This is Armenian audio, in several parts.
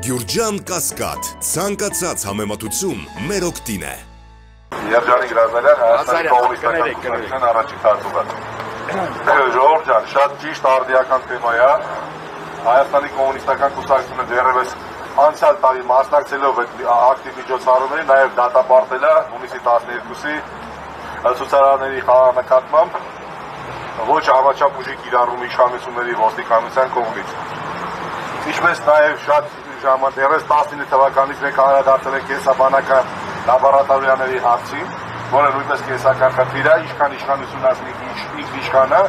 Գյուրջան Կասկադ, ցանկացած համեմատություն մեր օգտին է։ Երջանիկ Ռազարյան, Հայաստանի կոմունիստական կուսակցության առաջին քարտուղար։ Ժողովուրդ ջան, շատ ճիշտ արդիական թեմա է։ Հայաստանի կոմունիստական կուսակցությունը դեռևս անցյալ տարի մասնակցելով այդ ակտիվ միջոցառումներին, նաև դատապարտել է հունիսի 12-ի ցուցարարների խաղանկատմամբ ոչ համաչափ ուժի կիրառում իշխանությունների ոստիկանության կողմից։ Ինչպես նաև շատ ժամանակ դեռևս 19 թվականից մենք անդրադարձել ենք կենսաբանական լաբորատորիաների հարցին, որը նույնպես կենսական խնդիր է, ինչքան իշխանություն ասնի ինքնիշխան է,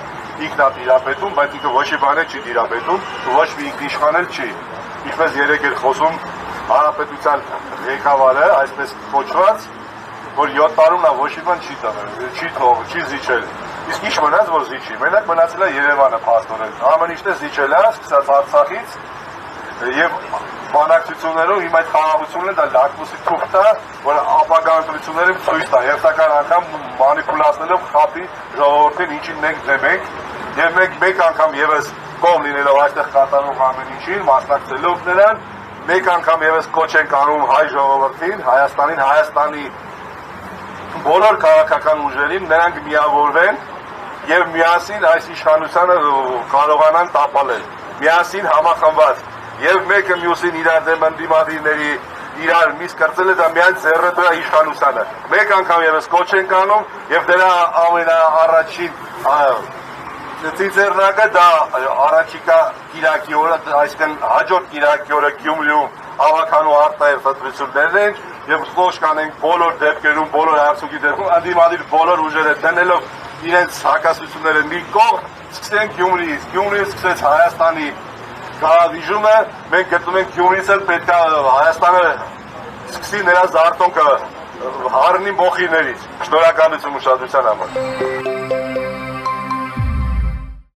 ինքն է տիրապետում, բայց ինքը ոչ մի բան չի տիրապետում, ոչ մի ինքնիշխան էլ չի։ Ինչպես երեք էր խոսում հանրապետության ղեկավարը, այսպես կոչված, որ 7 տարում նա ոչ մի բան չի տվել, չի թողել, չի զիջել։ Իսկ ինչ մնաց, որ զիջի։ Մենակ մնացել է Երևանը փաստորեն։ Ամեն ինչն է զիջել է, սկսած Արցախից եւ բանակցություններով հիմա այդ խաղաղությունն է դա լակմուսի թուղթ է, որ ապագա ընտրություններում ցույց տա, երբական անգամ մանիպուլացնելով խապի ժողովրդին ինչին մենք դեմ ենք, եւ մենք մեկ անգամ եւս կողմ լինելով այստեղ կատարող ամեն ինչին, մասնակցելով նրան, մեկ անգամ եւս կոչ ենք անում հայ ժողովրդին, Հայաստանին, Հայաստանի բոլոր քաղաքական ուժերին, նրանք միավորվեն եւ միասին այս իշխանությանը կարողանան տապալել, միասին համախմբված եւ մեկը մյուսին իրար դեմ ընդդիմադիրների իրար միս կրծելը դա միայն ձեռնտու է իշխանությանը։ Մեկ անգամ եւս կոչ ենք անում եւ դրա ամենաառաջին ծիծեռնակը դա առաջիկա կիրակի օրը, այսինքն հաջորդ կիրակի օրը Գյումրիում հավաքանու արտահերթ ընտրություններն են եւ ոչ կանենք բոլոր դեպքերում, բոլոր հարցուկի դեպքում ընդդիմադիր բոլոր ուժերը դնելով իրենց հակասությունները մի կողմ, սկսենք Գյումրիից, Գյումրիից սկսեց Հայաստանի գաղավիժումը, մենք գտնում ենք Գյումրիից էլ պետք է Հայաստանը սկսի նրա զարտոնքը հառնի մոխիրներից։ Շնորհակալություն ուշադրության համար։